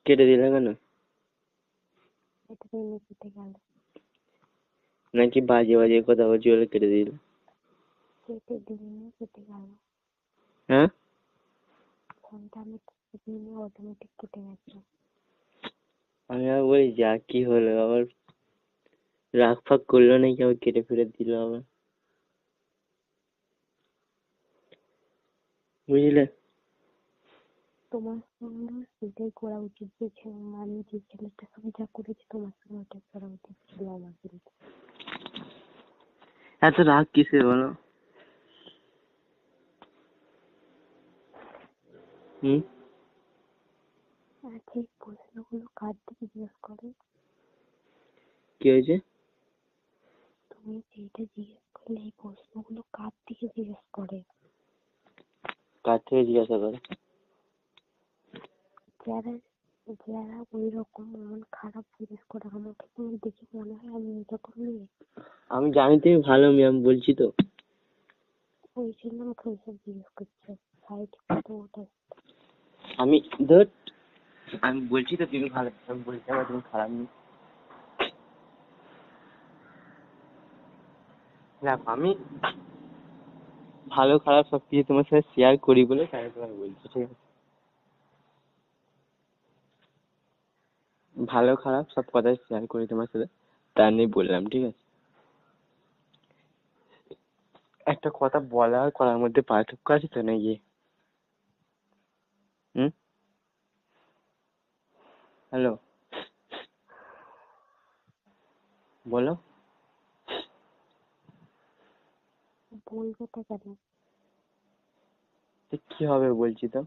কেটে দিলে কেন? কেটে গেল নাকি বাজে বাজে কথা বলছি বলে কেটে দিল? কেটে দিলে কেটে গেল। হ্যাঁ, ফোনটা আমি দিনে অটোমেটিক কেটে গেছে। আমি আর বলি যা কি হলো, আবার রাগ ফাগ করলো নাকি আবার কেটে ফেরত দিল আবার, বুঝলে? তোমার সঙ্গে সেটাই করা উচিত ছিল। আমি যে ছেলেটার সঙ্গে যা করেছি তোমার সঙ্গে ওটা করা উচিত ছিল আমার কিন্তু। এত রাগ কিসে বলো? আচ্ছা, এই প্রশ্নগুলো কার থেকে জিজ্ঞেস করে? কি হয়েছে? তুমি যেটা জিজ্ঞেস করলে এই প্রশ্নগুলো কার থেকে জিজ্ঞেস করে? কার থেকে জিজ্ঞাসা করে? যারা যারা ওই রকম মন খারাপ জিজ্ঞেস করে। আমাকে তুমি দেখে মনে হয় আমি এরকম মেয়ে? আমি জানি তুমি ভালো মেয়ে, আমি বলছি তো। ওই জন্য আমাকে ওইসব জিজ্ঞেস করছে। সাইড কত ওটা আমি ধর, আমি বলছি তো তুমি ভালো, আমি বলছি আবার তুমি খারাপ মেয়ে। দেখো, আমি ভালো খারাপ সব কিছু তোমার সাথে শেয়ার করি বলে তাই তোমাকে বলছি, ঠিক আছে? ভালো খারাপ সব কথাই শেয়ার করি তোমার সাথে, তার নিয়ে বললাম, ঠিক আছে? একটা কথা বলা আর করার মধ্যে পার্থক্য আছে তো নাকি? হ্যালো, বলো। বলবে তো কেন? কি হবে বলছি তো।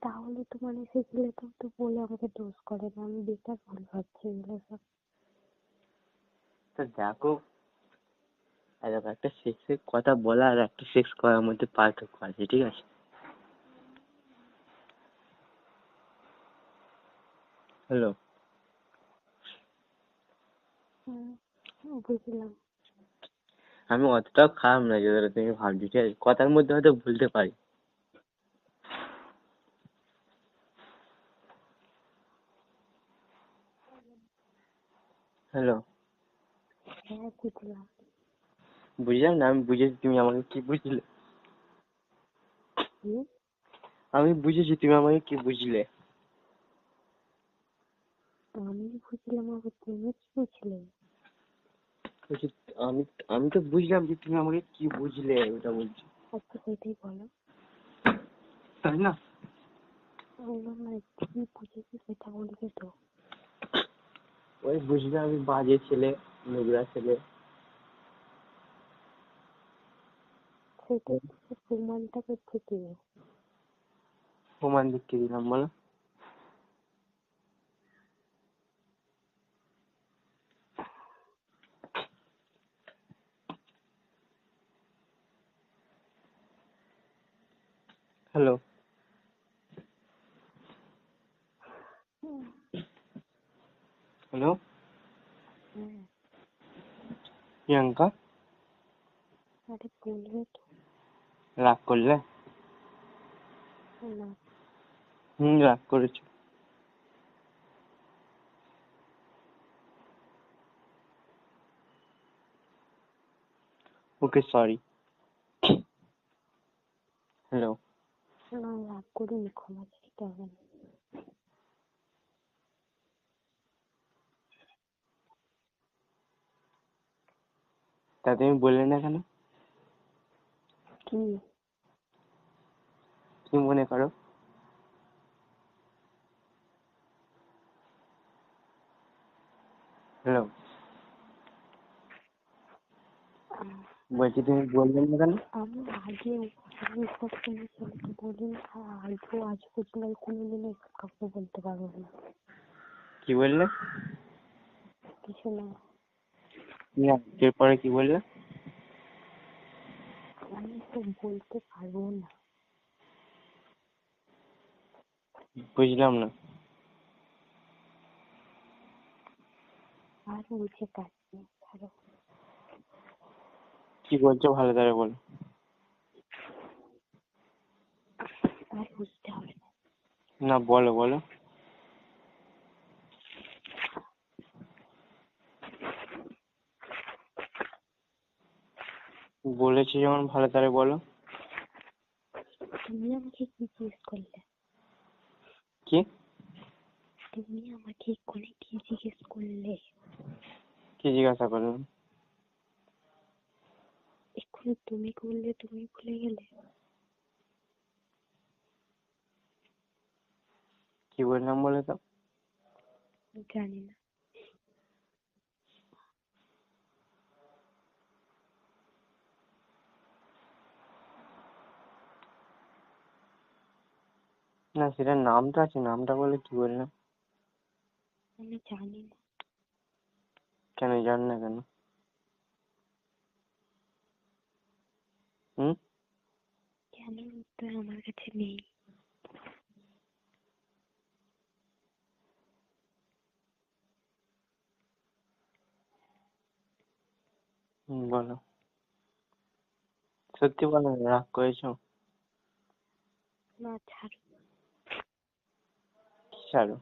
তাহলে তো মানে সেই ছেলেটা তো বলে আমাকে দোষ করে না। আমি বেকার ভুল ভাবছি এগুলো সব। তো দেখো, একটা সেক্সের কথা বলা আর একটা সেক্স করার মধ্যে পার্থক্য আছে, ঠিক আছে? হ্যালো, বুঝলাম। আমি অতটাও খারাপ না যতটা তুমি ভাবছো, ঠিক আছে? কথার মধ্যে হয়তো ভুলতে পারি। হ্যালো, হ্যাঁ, বুঝলাম। বুঝলাম না, আমি বুঝেছি তুমি আমাকে কি বুঝলে। আমি বুঝেছি তুমি আমাকে কি বুঝলে। আমি বুঝলাম, আবার তুমি কি বুঝলে? আমি আমি তো বুঝলাম যে তুমি আমাকে কি বুঝলে, ওটা বলছি। আচ্ছা, সেটাই বলো। তাই না? বললাম না, কি বুঝেছি সেটা বলবে তো। ওই বুঝলে আমি বাজে ছেলে, নোংরা ছেলে। সেটা প্রমাণটা করছে কে? প্রমাণ দেখিয়ে দিলাম, বলো। হ্যালো, হ্যালো, প্রিয়াঙ্কা, আরে বলবে তো। রাগ করলে? না। রাগ করেছো। ওকে, সরি। হ্যালো, না, রাগ করিনি, ক্ষমা চাইতে হবে না। তা তুমি বললে না কেন? কি? কি মনে করো? হ্যালো, বলছি তুমি বললে না কেন? আমি আগে এসব কোনো ছেলেকে বলিনি, আর আজ পর্যন্ত কোনোদিন এসব কাউকে বলতে পারবো না। কি বললে? কিছু না। না, এরপরে কি বললে? আমি তো বলতে পারবো না। বুঝলাম না। আর বুঝে কাজ নেই, ছাড়ো। কি বলছো ভালো করে বলো। না, বলো বলো। বলেছি যখন ভালো করে বলো। তুমি আমাকে কি জিজ্ঞেস করলে? কি? তুমি আমাকে এক্ষুনি কি জিজ্ঞেস করলে? কি জিজ্ঞাসা করলাম? এক্ষুনি তুমি করলে, তুমি ভুলে গেলে। কি বললাম বলে তো? জানি না। না, সেটার নাম তো আছে, নামটা বলে কি বললাম? আমি জানি না। কেন জান না কেন? হুম? কেন উত্তর আমার কাছে নেই। বলো। সত্যি বলো, রাগ করেছো? না, ছাড়ো। ছাড়ো।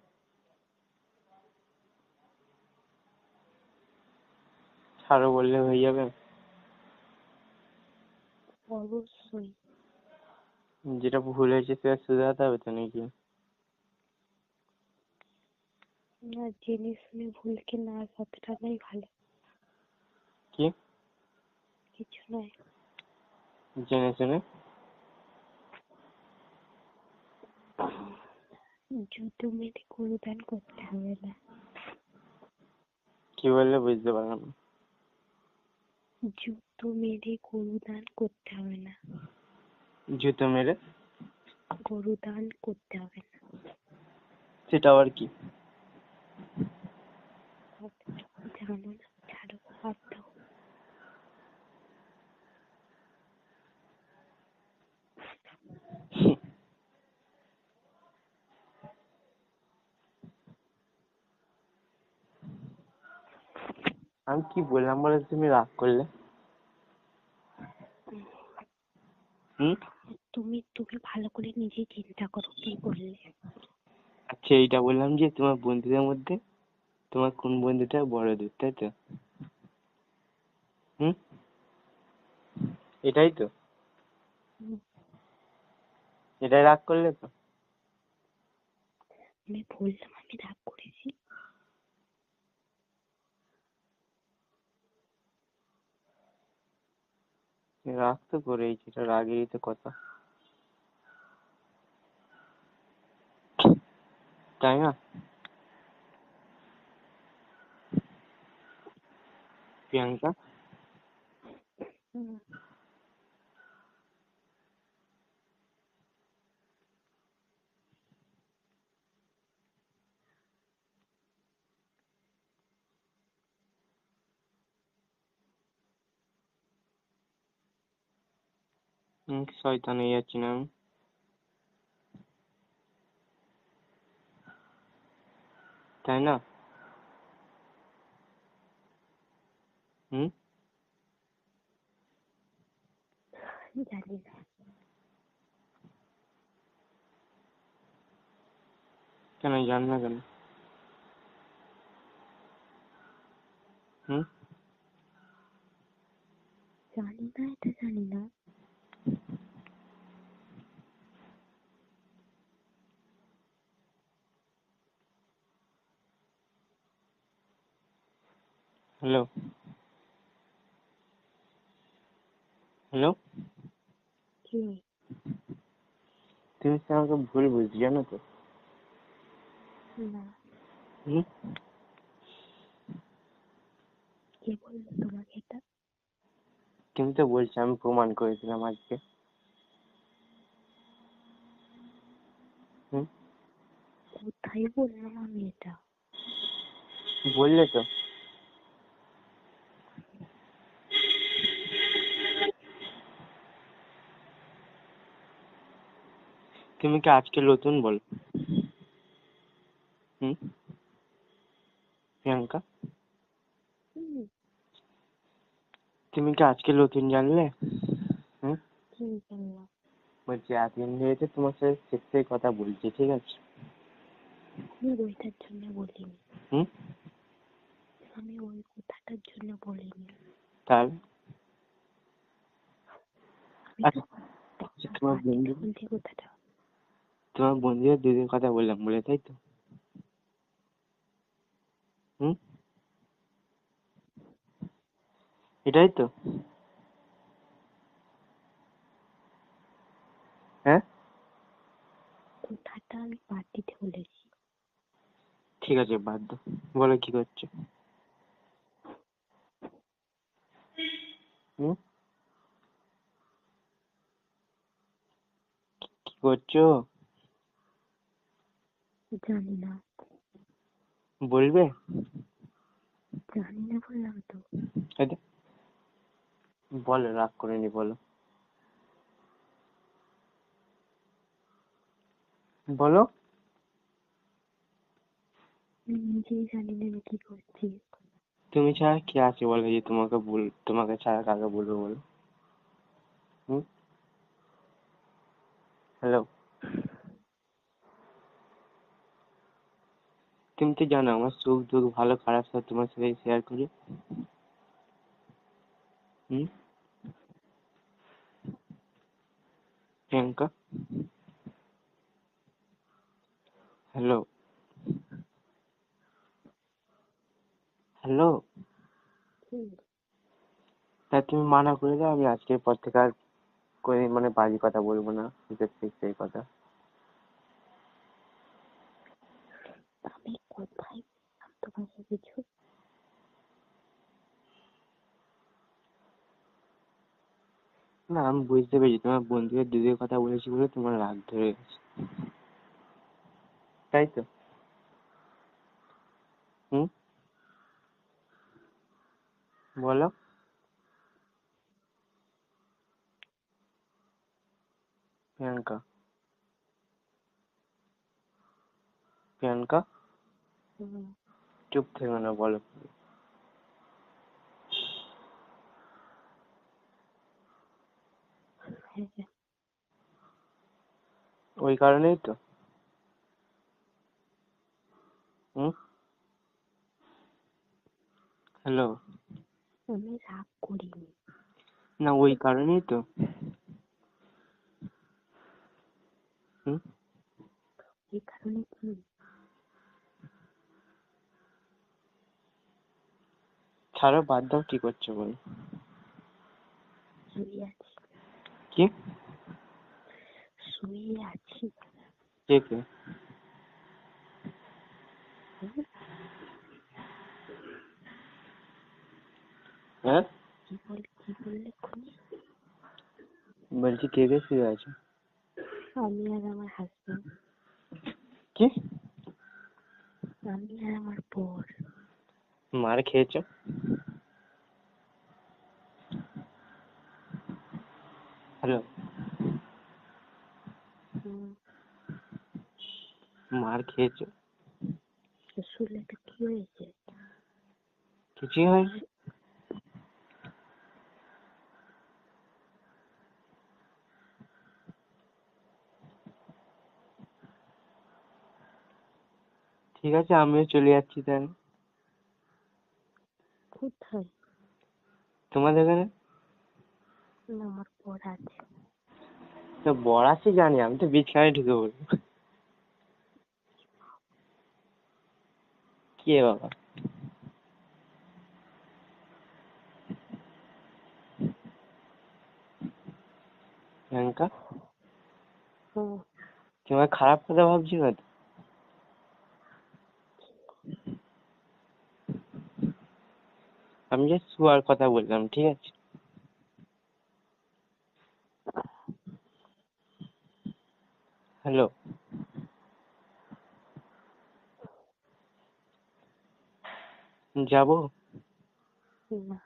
ছাড়ো বললে হয়ে যাবে? অবশ্যই। যেটা ভুল হয়েছে সেটা শুধরাতে হবে তো নাকি? না, জেনে শুনে ভুলকে না সাথটাই ভালো। কি? কিছু নয়। জেনে শুনে? জুতো মেরে গরুদান করতে হবে না। কি বললে বুঝতে পারলাম না। জুতো মেরে গরুদান করতে হবে না। জুতো মেরে গরুদান করতে হবে না। সেটা আবার কি? জানো না, ছাড়ো, বাদ দাও। আমি কি বললাম বলে তুমি রাগ করলে? হুম? তুমি তুমি ভালো করে নিজেই চিন্তা করো কি বললে। আচ্ছা, এইটা বললাম যে তোমার বন্ধুদের মধ্যে তোমার কোন বন্ধুটা বড় দুধ, তাই তো? হুম? এটাই তো? এটাই রাগ করলে তো? আমি বললাম আমি রাগ করেছি? রাগ তো করেইছি, এটা রাগেরই তো কথা, তাই না প্রিয়াঙ্কা? হুম। শয়তান হয়ে যাচ্ছি না আমি? তাই না? হুম? জানি না। কেন জান না কেন? হুম? জানি না, এটা জানি না। হ্যালো? হ্যালো? কি? তুমি তো আমাকে ভুল বুঝছি, জানো তো? না। হুম? কে বললো তোমাকে এটা? তুমি তো বলছো, আমি প্রমাণ করে দিলাম আজকে। হুম? কোথায় বললাম আমি এটা? বললে তো। তুমি কি আজকে নতুন বলো? হুম? প্রিয়াঙ্কা, হুম। তুমি কি আজকে নতুন জানলে? হুম? কি জানলাম? বলছি এতদিন ধরে তো তোমার সাথে সেক্সের কথা বলছি, ঠিক আছে? আমি ওইটার জন্য বলিনি, হুম? আমি ওই কথাটার জন্য বলিনি। তাহলে আমি আচ্ছা, তখন তোমার বন্ধু, পার্টিতে বলছি কথাটা। তোমার বন্ধুদের দিদির কথা বললাম বলে, তাই তো? হুম, এটাই তো? হ্যাঁ, কথাটা আমি পার্টিতে বলেছি। ঠিক আছে, বাদ দাও। বলো কি করছো? হুম, কি করছো? জানি না, বলবে? জানি না বললাম তো। এই তো, বলো, রাগ করেনি, বলো বলো। আমি নিজেই জানি না আমি কি করছি। তুমি ছাড়া কে আছে বলো, যে তোমাকে ছাড়া কাকে বলবো বলো? হুম, হ্যালো, তুমি তো জানো আমার সুখ দুঃখ ভালো খারাপ সব তোমার সাথে শেয়ার করি। হুম, প্রিয়াঙ্কা, হ্যালো, হ্যালো। হুম, তা তুমি মানা করে দাও, আমি আজকের পর থেকে আর কোনোদিন মানে বাজে কথা বলবো না, সেই কথা। আমি কোথায় বললাম তোমাকে কিছু? না, আমি বুঝতে পেরেছি তোমার বন্ধুদের দিদির কথা বলেছি বলে তোমার রাগ ধরে গেছে, তাই তো? হুম, বলো। প্রিয়াঙ্কা, প্রিয়াঙ্কা, হুম, চুপ থেকো না, বলো। হ্যাঁ, ওই কারণেই তো। হুম, হ্যালো। আমি রাগ করিনি। না, ওই কারণেই তো। হুম, এই কারণে কি? ছাড়ো, বাদ দাও, কি করছো বলো? শুয়ে আছি, কি? শুয়ে আছি। কে কে? হুম, হ্যাঁ, কি বললে খুনি? বলছি কে কে শুয়ে আছে? আমি আর আমার হাজবেন্ড। কি? আমি আর আমার বর। মার খেয়েছো? হ্যালো, হুম, মার খেয়েছো? তো শুনলে তো কি হয়েছে? কিছুই হয়নি। ঠিক আছে, আমিও চলে যাচ্ছি তাহলে। কোথায়? তোমাদের এখানে? না, আমার বর আছে। তো বর আছে জানি, আমি তো বিছানায় ঢুকে পড়বো। কে বাবা? প্রিয়াঙ্কা, হুম, তোমার খারাপ কথা ভাবছি না তো? আমি জাস্ট শোয়ার কথা বললাম, ঠিক আছে? হ্যালো, যাবো? না,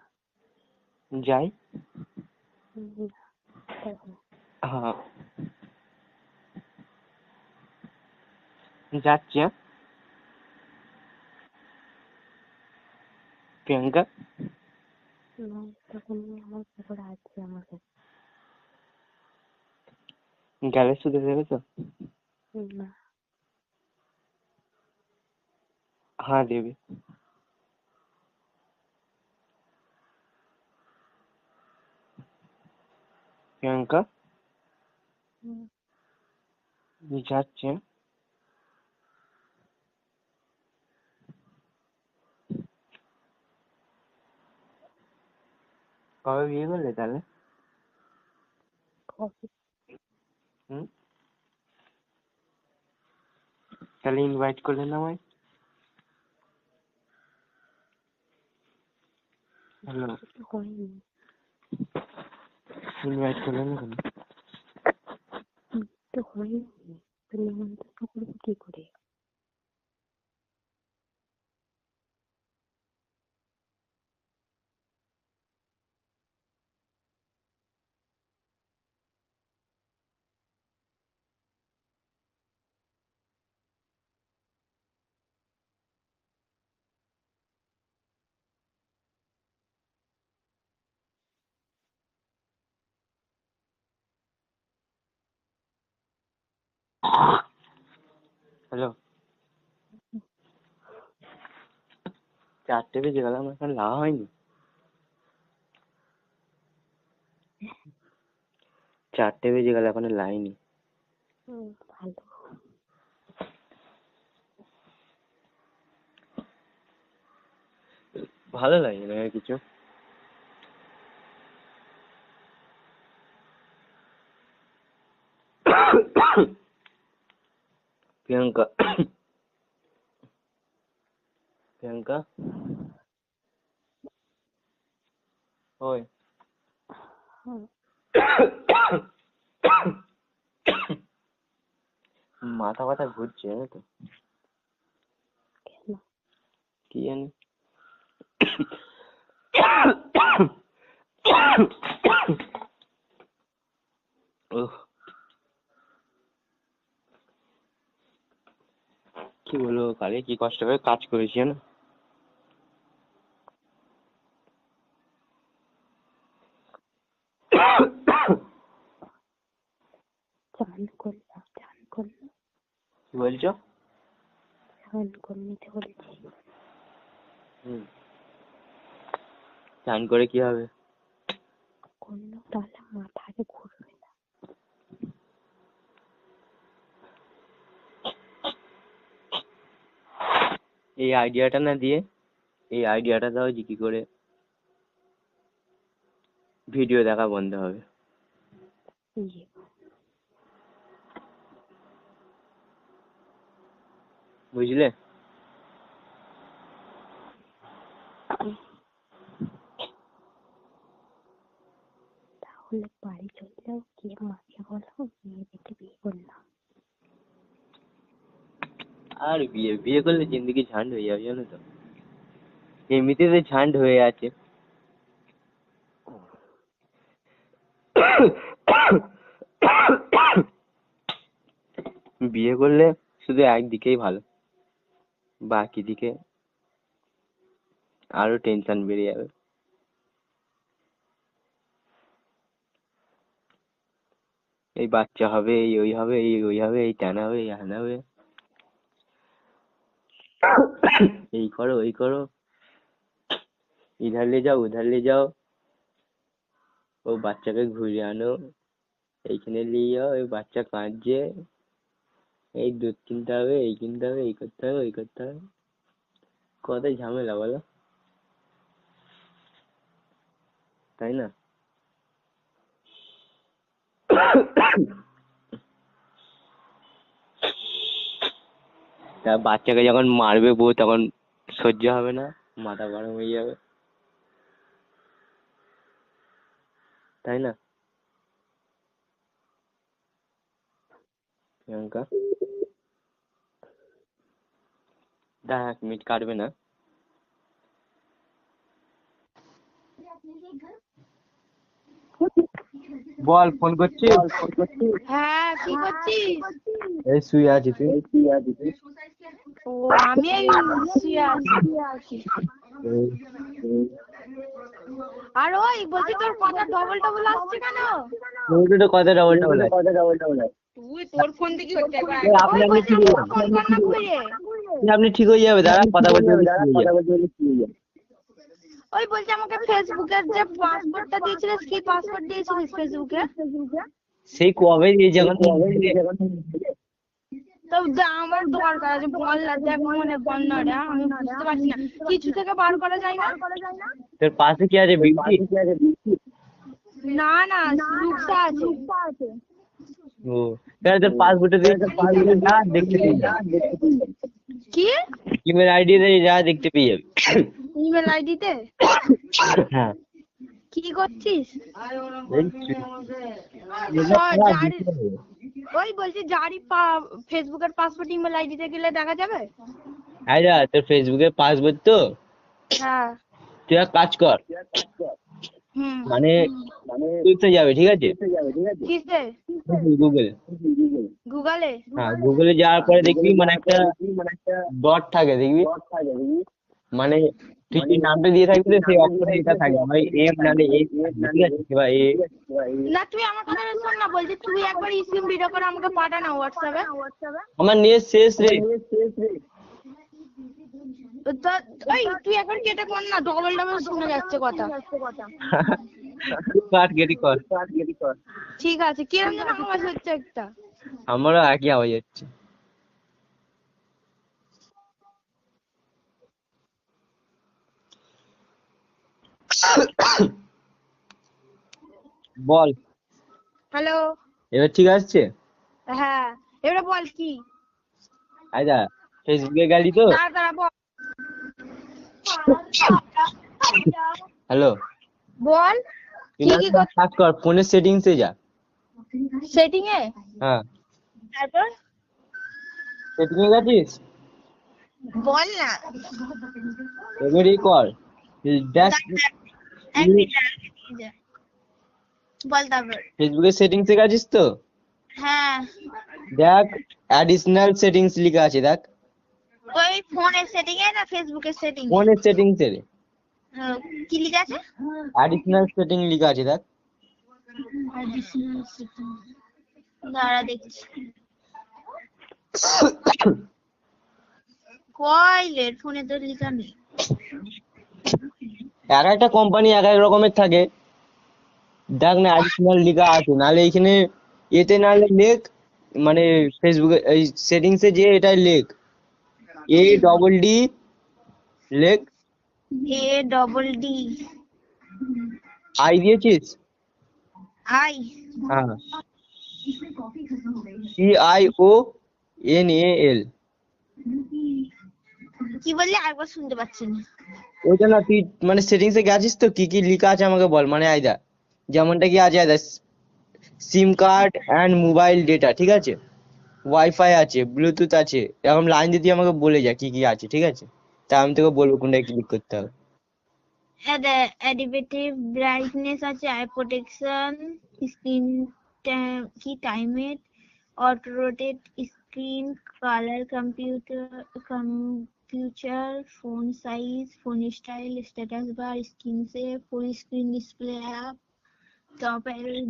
যাই? না, দেখো, হ্যাঁ, যাচ্ছি। হ্যাঁ, প্রিয়াঙ্কা, না, তখন আমার বর আছে আমাকে। গেলে শুধু দেবে তো? না, हाँ देवी। প্রিয়াঙ্কা যাচ্ছে। কবে বিয়ে করলে তাহলে? হুম, তাহলে ইনভাইট করলে না আমায়? হ্যালো, হয়নি, ইনভাইট করলে না কেন? তো হয়নি, তো নিমন্ত্রণ করবো কি করে? হ্যালো, 4টে বেজে গেল, আমার এখন লাওয়া হয়নি। 4টে বেজে গেল, এখনো লাইনি। ভালো। ভালো লাগে না আর কিছু। প্রিয়াঙ্কা, প্রিয়াঙ্কা, ওই মাথা ব্যথা ঘুরছে, জানো তো? কেন? কি জানি। উহ, কি বলবো, কালকে কি কষ্ট করে কাজ করেছি জানো? চান করলাম, চান করলাম, কি বলছো? চান করে নিতে বলেছি। চান করে কি হবে? করলো তাহলে মাথা আগে ঘুরবে না। এই আইডিয়াটা না দিয়ে এই আইডিয়াটা দাও যে কি করে ভিডিও দেখা বন্ধ হবে। ইয়ে, বুঝলে? তাহলে বাড়ি চলে যাও, গিয়ে মাকে বলো মেয়ে দেখে বিয়ে করলাম। আর বিয়ে বিয়ে করলে জিন্দগি ঝান্ড হয়ে যাবে, জানো তো? এমনিতে তো ঝান্ড হয়ে আছে। বিয়ে করলে শুধু একদিকেই ভালো, বাকি দিকে আরো টেনশন বেড়ে যাবে। এই বাচ্চা হবে, এই ওই হবে, এই ওই হবে, এই টানা হবে, এই হানা হবে, এই করো ওই করো, ইধার লে যাও উধার লে যাও, ও বাচ্চাকে ঘুরিয়ে আনো, এইখানে নিয়ে যাও, এই বাচ্চা কাঁদছে, এই দুধ কিনতে হবে, এই কিনতে হবে, এই করতে হবে, ওই করতে হবে, কত ঝামেলা বলো, তাই না? তা বাচ্চাকে যখন মারবে বউ, তখন সহ্য হবে না, মাথা গরম হয়ে যাবে, তাই না প্রিয়াঙ্কা? 1 মিনিট কাটবে না। বল, ফোন করছিস? হ্যাঁ, কি করছিস? এই শুয়ে আছি, তুই? ও, আমি এই শুয়ে আছি। আর ওই বলছি, তোর কথা ডবল ডবল আসছে কেন? তোর কথা ডবল ডবল আছে। তুই তোর ফোন থেকে হচ্ছে, আপনি ওই আপনি বলছি কি ফোন কর না ঘুরে। আপনি ঠিক হয়ে যাবে, দাঁড়া কথা বলতে বলতে ঠিক হয়ে যাবে। ওই বলছি আমাকে ফেসবুকের যে পাসওয়ার্ডটা দিয়েছিলিস, কি পাসওয়ার্ড দিয়েছিলিস ফেসবুকে? সেই কবে দিয়ে যখন তো আমার দরকার আছে, বল না, দেখ মনে কর না রে, আমি বুঝতে পারছি না কিছু থেকে বার করা যায় না? তোর পাশে কি আছে বিউটি? না না, লুকসা আছে। ও তাহলে তোর পাসবুকটা দিয়ে যা দেখতে পেয়ে যাবে, কি ইমেল আইডি দিয়ে যা দেখতে পেয়ে যাবে। ইমেল আইডিতে? হ্যাঁ কি করছিস? এই ওই বলছি জারি ফেসবুকের পাসওয়ার্ড ইমেল আইডিতে গেলে দেখা যাবে? আইরা তোর ফেসবুকের পাসবুক তো, হ্যাঁ। তুই এক কাজ কর, হুম। মানে তুই যাবে, ঠিক আছে, কিসে? গুগল, গুগলে? হ্যাঁ গুগলে যাওয়ার পরে দেখবি মানে একটা ডট থাকে, দেখবি মানে তুই যে নামটা দিয়ে থাকবি তো সেই অক্ষরে এটা থাকবে, মানে এম নালে এ, ঠিক আছে, এবার এ। না তুই আমার কথা শোন না, বলছি তুই একবার স্ক্রিন ভিডিও করে আমাকে পাঠা না হোয়াটসঅ্যাপে। আমার নেট শেষ রে। তো ওই তুই একবার কেটে কর না, ডবল ডবল শুনে যাচ্ছে কথা। কাট কেটে কর। ঠিক আছে, কিরম যেন আওয়াজ হচ্ছে একটা। আমারও একই আওয়াজ হচ্ছে। বল। হ্যালো। এবার ঠিক আসছে? হ্যাঁ এবারে বল কি? আচ্ছা ফেসবুকে গেলি তো? দাঁড়া বল। হ্যালো বল কি কি কাজ কর, ফোনের সেটিংসে যা। সেটিং এ? হ্যাঁ তারপর সেটিং এ গেছিস? বল না। এবারে কর, দেখ এক মিনিট বল তারপর। ফেসবুকের সেটিংসে গেছিস তো? হ্যাঁ। দেখ অ্যাডিশনাল সেটিংস লেখা আছে, দেখ। ওই ফোনের সেটিং এ না ফেসবুকের সেটিং? ফোনের সেটিংসে রে কি লেখা আছে? অ্যাডিশনাল সেটিং লেখা আছে, দেখ। দাঁড়া দেখছি। কয়লের ফোনে তো লেখা নেই। এক একটা কোম্পানি এক এক রকমের থাকে, দেখ না অ্যাডিশনাল লেখা আছে, নাহলে এখানে এতে নাহলে লেখ, মানে ফেসবুকে এই সেটিংসে যে এটাই লেখ ADD লেখ। ADD আই দিয়েছিস? আই? হ্যাঁ CIONAL। কি বললি আরেকবার শুনতে পাচ্ছি না। ওইটা না, তুই মানে সেটিংসে গেছিস তো, কি কি লেখা আছে আমাকে বল, মানে আইদা যেমনটা কি আছে, আইদা SIM card and mobile data, ঠিক আছে, ওয়াইফাই আছে, ব্লুটুথ আছে, এরকম লাইন দিয়ে তুই আমাকে বলে যা কি কি আছে, ঠিক আছে, তা আমি তোকে বলবো কোনটায় ক্লিক করতে হবে। অ্যাডিটিভ ব্রাইটনেস আছে, আই প্রোটেকশন, স্ক্রিন কি টাইমের, auto rotate screen, colour, computer, phone size, phone style, status bar, screen save, full screen display app, top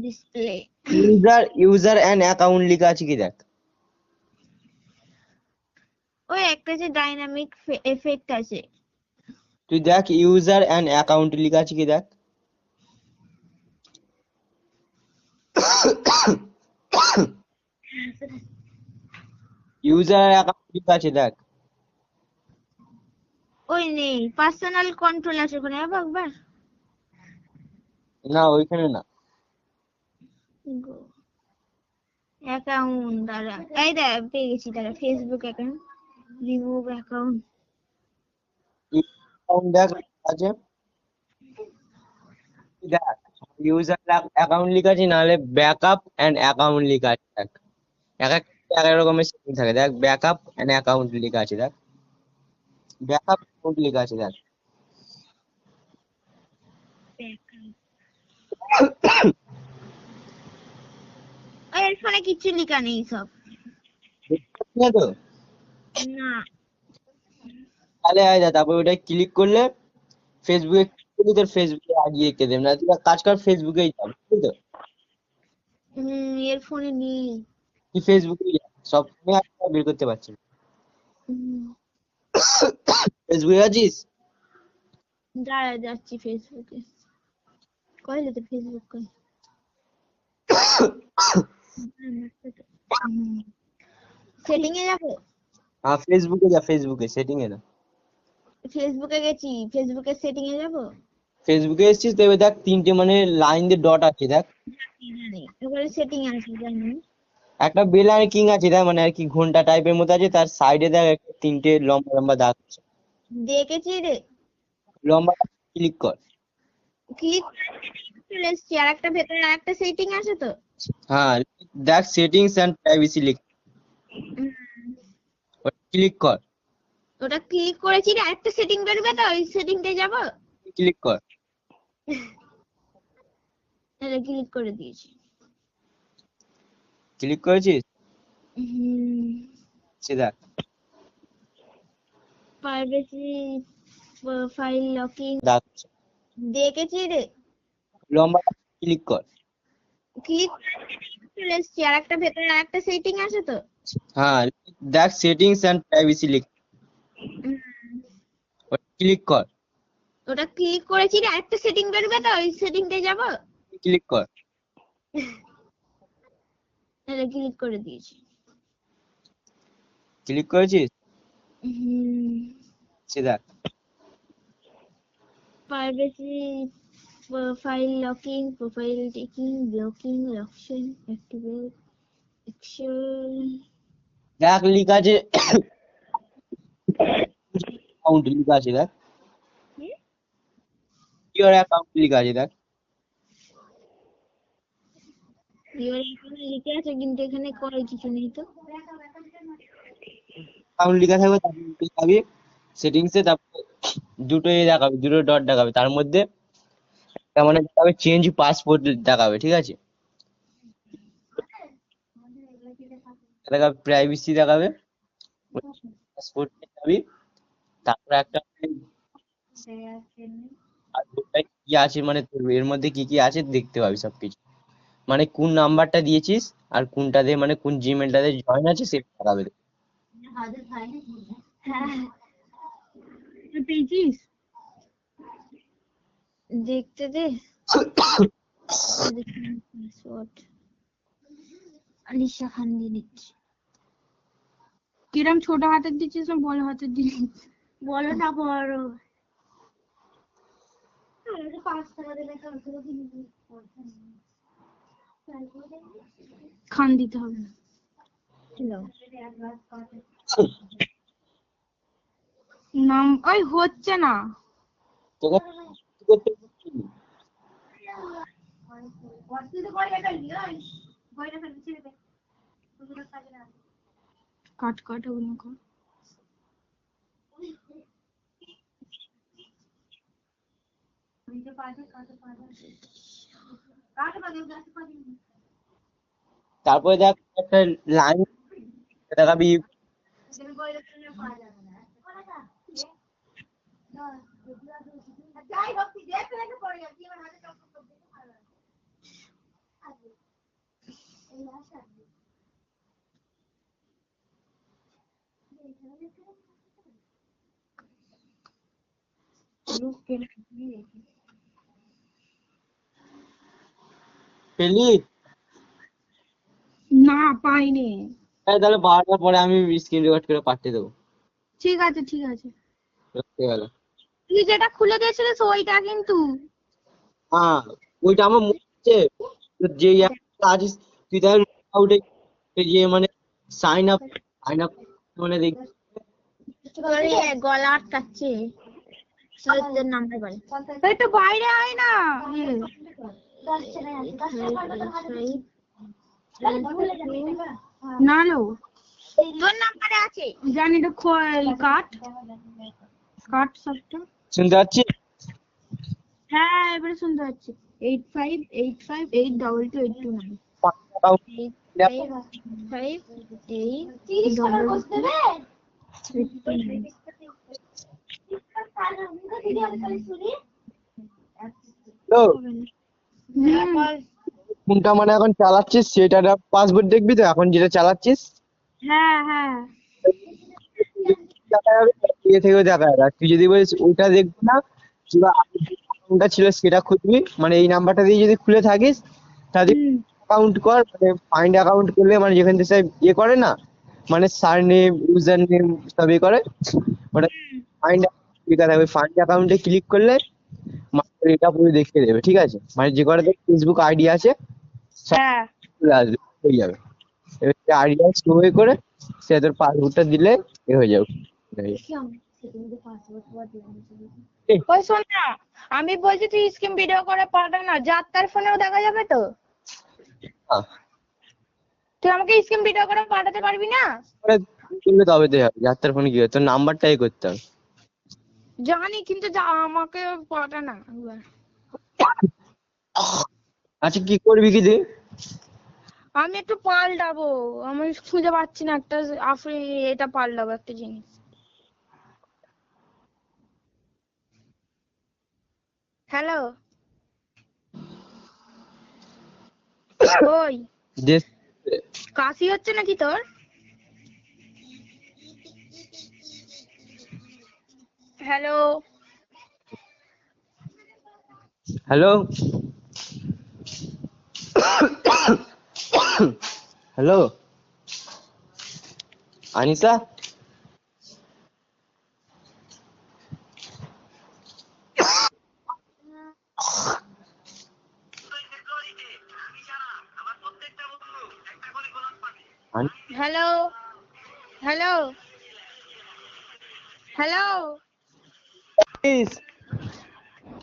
display. User and account লেখা আছে কি দেখ। ওই একটা যে ডাইনামিক এফেক্ট আছে। তুই দেখ ইউজার এন্ড অ্যাকাউন্ট লেখা আছে কি দেখ। ইউজার অ্যাকাউন্ট লেখা আছে দেখ। ওই নেই, পার্সোনাল কন্ট্রোল আছে ওখানে, একবার না ওইখানে না, অ্যাকাউন্ট দ্বারা এই দেখ পেয়ে গেছি, দাঁড়া Facebook account, remove account. Account দেখ আছে দেখ, ইউজার অ্যাকাউন্ট লেখা আছে, নাহলে ব্যাকআপ এন্ড অ্যাকাউন্ট লেখা আছে দেখ। এক এক রকমের সেটিং থাকে, দেখ ব্যাকআপ এন্ড অ্যাকাউন্ট লেখা আছে দেখ, ব্যাকআপ অ্যাকাউন্ট লেখা আছে দেখ। এর ফোনে কিছু লেখা নেই সব। না তো না তাহলে আয় যা, তারপর ওটা ক্লিক করলে ফেসবুকে তোর ফেসবুকে আগিয়ে রেখে দেবে, না তুই এক কাজ কর ফেসবুকেই যা, বুঝলি তো, এর ফোনে নেই। তুই ফেসবুকেই যা, সব ফোনে বের করতে পারছিস না। ফেসবুকে আছিস? দাঁড়া যাচ্ছি ফেসবুকে। কইলে তো ফেসবুক কই। সেটিং এ যাবো। হ্যাঁ ফেসবুকে যা, ফেসবুকে সেটিং এ না। ফেসবুকে গেছি, ফেসবুকের সেটিং এ যাবো। ফেসবুকে এসেছিস তো এবার দেখ তিনটে মানে লাইন দিয়ে ডট আছে দেখ, জানি এবারে সেটিং আছে জানি। একটা বেল আর কিং আছে দেখ, মানে আর কি ঘন্টা টাইপের মতো আছে, তার সাইডে দেখ একটা তিনটে লম্বা লম্বা দাগ আছে। দেখেছি রে। লম্বা ক্লিক কর। ক্লিক চলে এসছি, আর একটা ভেতরে আর একটা সেটিং আছে তো। হ্যাঁ দেখ সেটিংস এন্ড প্রাইভেসি লিখ, ক্লিক কর। ওটা ক্লিক করেছি রে, আরেকটা সেটিং বেরোবে তো, ওই সেটিংটায় যাবো। ক্লিক কর। এটা ক্লিক করে দিয়েছি। ক্লিক করেছিস? সে দেখ প্রাইভেসি ফাইল লকিং দাগ আছে। দেখেছি রে। লম্বা ক্লিক কর। ক্লিক চলে এসছি, আর একটা ভেতরে আর একটা সেটিং আছে তো। হ্যাঁ দেখ সেটিংস এন্ড প্রাইভেসি লিখ, ক্লিক কর। ওটা ক্লিক করেছি রে, আরেকটা সেটিং বেরোবে তো, ওই সেটিংটায় যাবো। ক্লিক কর। এটা ক্লিক করে দিয়েছি। ক্লিক করেছিস? সে দেখ privacy file locking, profile taking, blocking, option activate, action. দেখ লিখা আছে অ্যাকাউন্ট লিখা আছে দেখ, ইওর অ্যাকাউন্ট লিখা আছে দেখ। ইওর অ্যাকাউন্ট লিখে আছে কিন্তু এখানে করে কিছু নেই তো। অ্যাকাউন্ট লিখা থাকবে, তারপর যাবি সেটিংস এ, তারপর দুটো দেখাবে, দুটো ডট দেখাবে, তার মধ্যে একটা মানে দেখাবে চেঞ্জ পাসপোর্ট দেখাবে, ঠিক আছে? দেখাবে প্রাইভেসি দেখাবে, পাসপোর্ট যাবি, তারপর একটা আর ওটাই কি আছে মানে তোর এর মধ্যে কি কি আছে দেখতে পাবি সবকিছু, মানে কোন নাম্বারটা দিয়েছিস আর কোনটাতে মানে কোন জিমেলটাতে জয়েন আছে সেটা দেখাবে। পেয়েছিস? দেখতে দে। পাসওয়ার্ড আলিশা খান দিয়ে দিচ্ছি। কিরম ছোট হাতের দিচ্ছিস না বড় হাতের দিচ্ছিস? বলো না বড়। খান দিতে হবে না। নাম ওই হচ্ছে না। তোকে কি করতে বলছি? কাট কাট ওগুলো কর। তারপরে দেখ একটা লাইন দেখাবি, পেলি? না পাইনি। তাহলে 12টার পরে আমি স্ক্রিন রেকর্ড করে পাঠিয়ে দেবো। ঠিক আছে ঠিক আছে। হয়ে গেল। তুই যেটা খুলে দিয়েছিলিস ওইটা কিন্তু। হ্যাঁ ওইটা আমার মনে হচ্ছে, যে অ্যাপটা আছিস তুই তাহলে আউটে যে মানে সাইন আপ মানে দেখবি গলা আটকাচ্ছে। সৈয়দের নাম্বার বলে। এই তো বাইরে আয় না। না লো তোর নাম্বারে আছে। জানি তো কাট কাট সবটা। শুনতে পাচ্ছিস? হ্যাঁ এবারে শুনতে পাচ্ছি। 8585822829 কোনটা মানে এখন চালাচ্ছিস সেটার পাসওয়ার্ড দেখবি তো এখন যেটা চালাচ্ছিস? হ্যাঁ হ্যাঁ দেখা যাবে, ইয়ে থেকেও দেখা যাবে। আর তুই যদি বলিস ওইটা দেখবি না, কিংবা কোনটা ছিল সেটা খুঁজবি, মানে এই নাম্বারটা দিয়ে যদি খুলে থাকিস তাহলে অ্যাকাউন্ট কর, মানে ফাইন্ড অ্যাকাউন্ট করলে, মানে যেখান থেকে সব ইয়ে করে না, মানে সার নেম ইউজার নেম সব ইয়ে করে, ওটা ফাইন্ড লেখা থাকবে, ফাইন্ড অ্যাকাউন্টে ক্লিক করলে মাস্টার এটা পুরো দেখিয়ে দেবে, ঠিক আছে? মানে যে কটা তোর ফেসবুক আইডি আছে সব হ্যাঁ চলে আসবে, হয়ে যাবে। এবার সেই আইডিটা স্টো হয়ে করে সে তোর পাসবুকটা দিলে এ হয়ে যাবে। এই, ওই শোন না, আমি বলছি তুই স্ক্রিন ভিডিও করে পাঠা না, যার তার ফোনেও দেখা যাবে তো? আহ, তুই আমাকে স্ক্রিন ভিডিও করে পাঠাতে পারবি না? করে করলে তবে তো হবে, যাত্রার ফোনে কি হবে, তোর নাম্বারটাই করতে হবে। জানি, কিন্তু যা আমাকে পাঠা না একবার। আচ্ছা কি করবি কি তুই? আমি একটু পাল্টাবো, আমি খুঁজে পাচ্ছি না একটা এটা পাল্টাবো একটা জিনিস। হ্যালো, ওই দেশ কাশি হচ্ছে নাকি তোর? Hello, hello hello Anisa, hello, hello, hello, Anis?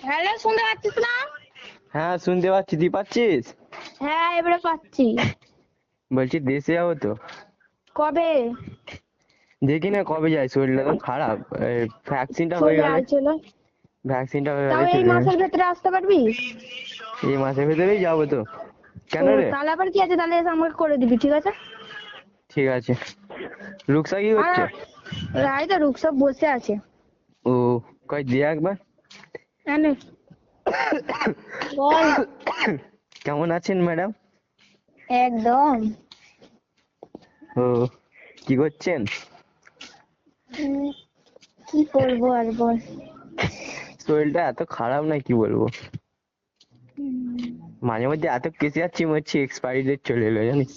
Hello, শুনতে পাচ্ছিস না? হ্যাঁ শুনতে পাচ্ছি, তুই পাচ্ছিস? হ্যাঁ এবারে পাচ্ছি। বলছি দেশে যাবো তো, কবে? দেখি না কবে যাই, শরীরটা তো খারাপ, ভ্যাকসিনটা হয়ে চলে গেলে, আয়, চলে। ভ্যাকসিনটা হয়ে তাও গেলে এই চলে যাবো। মাসের ভেতরে আসতে পারবি? এই মাসের ভেতরেই যাবো তো। কেন ও, রে? তাহলে আবার কি আছে, তাহলে এসে আমাকে করে দিবি, ঠিক আছে? ঠিক আছে। রুকসা কি করছে? রাই তো রুকসব বসে আছে। ও, কই দিয়ে একবার। এনে বল। কেমন আছেন ম্যাডাম? একদম। ও, কি করছেন? কি করবো আর বল। শরীরটা এত খারাপ না, কি বলবো, মাঝে মধ্যে এত কেসে যাচ্ছি মনে হচ্ছে এক্সপায়ারি ডেট চলে এলো, জানিস?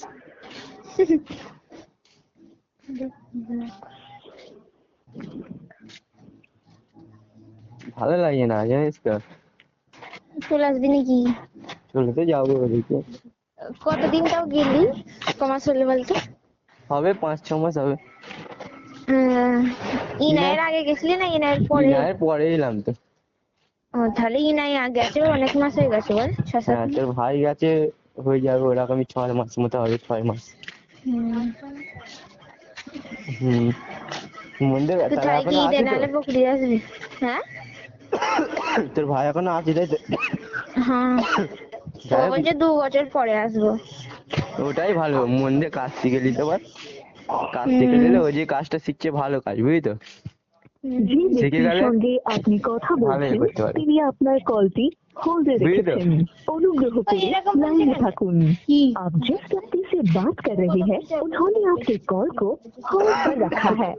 ভালো লাগে না, জানিস তো। চলে আসবি নাকি? চলে তো যাবো ওদিকে। কতদিন তাও গেলি তোমার চলে বলতে? হবে 5-6 মাস হবে। ইনায়ের আগে গেছিলি না ইনায়ের পরে? ইনায়ের পরে এলাম তো। ও, তাহলে ইনাই আগে গেছে অনেক মাস হয়ে গেছে, বল 6-7 হ্যাঁ মাস। তোর ভাই গেছে, হয়ে যাবে ওরকমই 6 মাস মতো হবে, 6 মাস। হুম, মন্দির তুই তাহলে তাই কি এখনো ঈদে আছে তো? নাহলে বকরি আসবি? হ্যাঁ তোর ভাই এখনো আছে তাই তো? হ্যাঁ, ও যাই হোক, বলছে 2 বছর পরে আসবো। ওটাই ভালো, মন দিয়ে কাজ শিখে নিতে পার। কাজ শিখে নিলে ওই যে কাজটা শিখছে, ভালো কাজ, বুঝলি তো? যে শিখে ব্যক্তির গেলে সঙ্গে আপনি কথা ভালোই বলছেন করতে পারবে, তিনি আপনার কলটি होल्ड বুঝলি তো? রেখেছেন। অনুগ্রহ করে এরকম लाइन বলছে में কেন? থাকুন। কি? आप जिस व्यक्ति से बात कर रहे हैं उन्होंने आपके कॉल को होल्ड पर रखा है।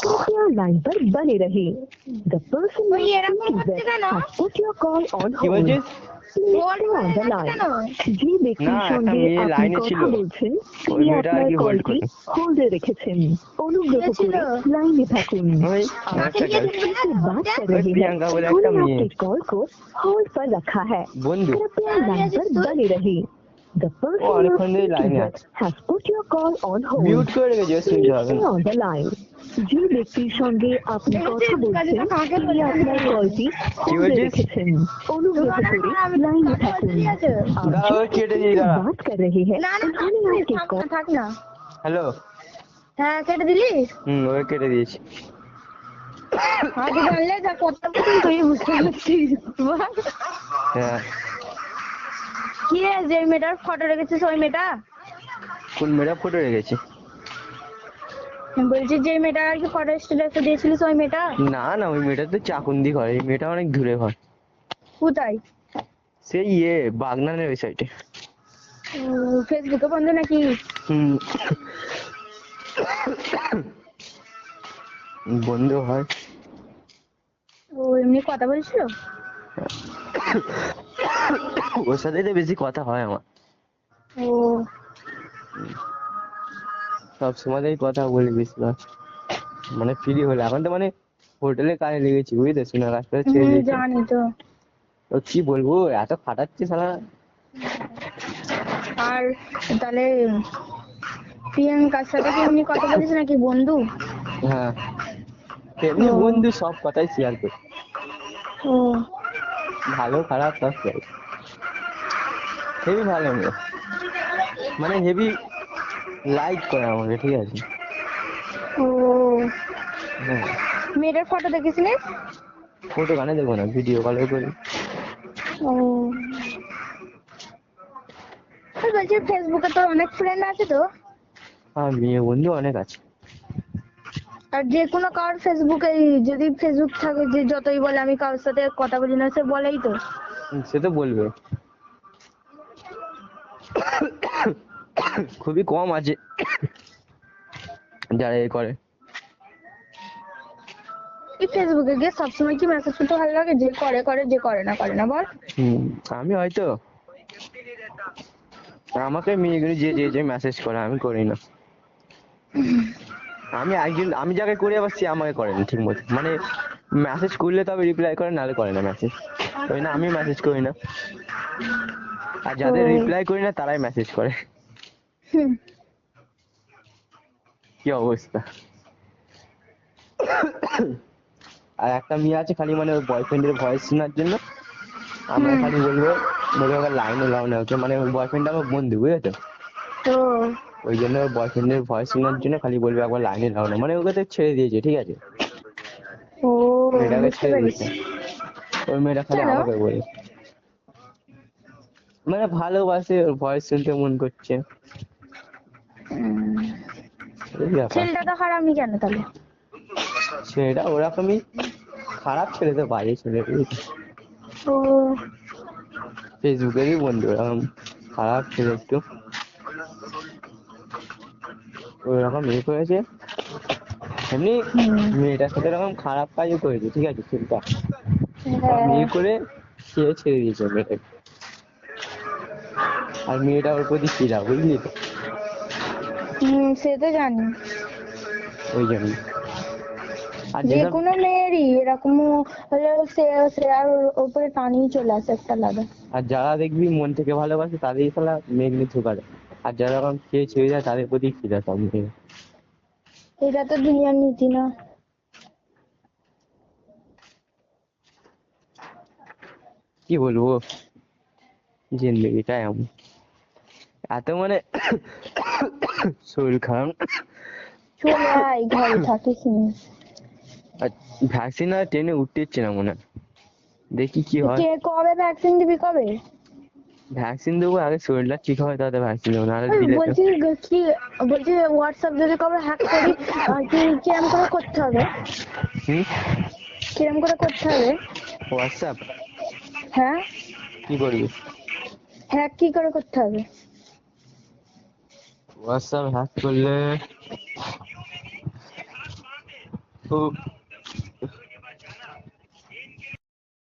कृपया लाइन पर बने रहिए। The person ওই you are এরকম speaking হচ্ছে with কেন? has put your call on কি hold. বলছিস? Please Hold stay on the করে line. রাখছে কেন? যে ব্যক্তির না, একটা সঙ্গে মেয়ে আপনি লাইনে কথা ছিল, বলছেন ওই তিনি মেয়েটা আর আপনার কি হোল্ড কলটি করে। হোল্ডে রেখেছেন। অনুগ্রহ কে ছিল? করে লাইনে থাকুন। ওই आप একটা जिस व्यक्ति से बात कर रहे हैं प्रियंका बोले একটা उन्होंने মেয়ে, आपके कॉल को होल्ड पर रखा है। বন্ধু। कृपया लाइन पर बने रहिए। The person O you are অনেকক্ষণ ধরে speaking লাইনে with আছে, has put your call on hold. Mute করে রেখেছে, ও শুনতে Please হবে stay না। on the line. যে ব্যক্তির সঙ্গে আপনি কথা বলছেন তিনি আপনার কলটি হোল্ডে বলছিস? রেখেছেন। অনুগ্রহ করে লাইনে থাকুন। आप দাঁড়া, ওই जिस কেটে व्यक्ति দিয়ে से দাঁড়া। बात कर रहे हैं না না उन्होंने आपके থাক कॉल না, থাক না। হ্যালো। হ্যাঁ কেটে দিলি? ওই কেটে দিয়েছি। আগে জানলে যা কথা বলছিস তুই বুঝতে পারছিস বল। হ্যাঁ, কি রে, যে মেয়েটার ফটো রেখেছিস ওই মেয়েটা? কোন মেয়েটা ফটো রেখেছি? বলছি যে মেয়েটা আর কি ফটো স্ট্যাটাসে দিয়েছিলিস ওই মেয়েটা? না না, ওই মেয়েটা তো চাকুন্দি ঘর, এই মেয়েটা অনেক দূরে ঘর, কোথায়? সেই বাগনানের ওই সাইডে। ফেসবুকে বন্ধু নাকি? হুম। বন্ধু হয়। ও এমনি কথা বলছিল? ওর সাথে তো বেশি কথা হয় আমার, ও সব সময়তেই কথা বলি বেশিরভাগ, মানে ফ্রি হলে। এখন তো মানে হোটেলে কাজে লেগেছি বুঝলি, সোনা কাজটা ছেড়ে দিয়েছে। জানি তো। ও কি বলবো, এত খাটাচ্ছে শালা। আর তাহলে প্রিয়াঙ্কার সাথে কি এমনি কথা বলিস নাকি বন্ধু? হ্যাঁ এমনি ও। বন্ধু, সব কথাই শেয়ার করি, ও ভালো খারাপ সব শেয়ার। হেভি ভালো মেয়ে, মানে হেভি লাইক করে আমাকে, ঠিক আছে। ও হ্যাঁ মেয়েটার ফটো দেখেছিলিস? ফটো গানে দেখবো না, ভিডিও কলে করি। ও আর বলছি ফেসবুকে তো অনেক ফ্রেন্ড আছে তো? হ্যাঁ মেয়ে বন্ধু অনেক আছে। আর যে কোনো কারোর ফেসবুকে যদি ফেসবুক থাকে, যে যতই বলে আমি কারোর সাথে কথা বলি না, সে বলেই তো। সে তো বলবে, খুবই কম আছে যারা এ করে। এই ফেসবুকে গিয়ে সবসময় কি মেসেজ করতে ভালো লাগে? যে করে করে, যে করে না বল। আমি হয়তো, আমাকে মেয়েগুলি যে যে যে মেসেজ করে, আমি করি না। আমি যাকে করি আবার সে আমাকে করে না ঠিক মতো, মানে মেসেজ করলে তবে রিপ্লাই করে, নাহলে করে না মেসেজ। ওই না আমি মেসেজ করি না, আর যাদের ও। রিপ্লাই করি না তারাই মেসেজ করে। হুম। কি অবস্থা। আর একটা মেয়ে আছে খালি, মানে ওর বয়ফ্রেন্ডের ভয়েস শোনার জন্য আমাকে খালি বলবে, ওকে লাইনে লাও না ওকে, মানে ওর বয়ফ্রেন্ড আমার বন্ধু বুঝেছো, তো ওই জন্য ওর বয়ফ্রেন্ডের ভয়েস শোনার জন্য খালি বলবে একবার লাইনে লাও না, মানে ওকে তো ছেড়ে দিয়েছে, ঠিক আছে। ও মেয়েটাকে বুঝতে ছেড়ে দিয়েছে, পেরেছি। ওই মেয়েটা খালি কেন? আমাকে বলে, মানে ভালোবাসে, ওর ভয়েস শুনতে মন করছে, এই ব্যাপার। ছেলেটা তো হারামি কেন তাহলে? ছেলেটা ওরকমই, খারাপ ছেলে তো, বাজে ছেলে বুঝেছো? ও ফেসবুকেরই বন্ধু, ওরকম খারাপ ছেলে একটু, ওরকম ইয়ে করেছে এমনি। মেয়েটার সাথে এরকম খারাপ কাজও করেছে, ঠিক আছে ছেলেটা, বিয়ে করে সে ছেড়ে দিয়েছে মেয়েটাকে। আর মেয়েটা ওর প্রতি ফিরা, বুঝলি তো, সে তো জানি। ওই জন্য। আর যে যেসব, কোনো মেয়েরই এরকম হলে সে আর ওর উপরে টানই চলে আসে একটা আলাদা। আর যারা দেখবি মন থেকে ভালোবাসে তাদেরই শালা মেঘনি থুকারে, আর যারা এরকম খেয়ে ছেড়ে যায় তাদের প্রতি ফিরা সব মেয়ে। এটা তো দুনিয়ার নীতি না। কি বলবো, জিন্দগিটা এমন, এত মানে শরীর খারাপ। চলে আয়, ঘরে থাকিস নি। আর ভ্যাকসিন আর ট্রেনে উঠতে ইচ্ছে না মনে হয়, দেখি কি হয়। কবে ভ্যাকসিন দিবি কবে? ভ্যাকসিন দেবো আগে, শরীরটা ঠিক হয় তাহলে ভ্যাকসিন দেবো, নাহলে ওই দিলে তো। বলছি হোয়াটসঅ্যাপ যদি কবে হ্যাক করি, কিরম করে করতে হবে? কিরম করে করতে হবে? হোয়াটসঅ্যাপ হ্যাঁ কি করবি? হ্যাক কি করে করতে হবে? হোয়াটসঅ্যাপ হ্যাক করলে তো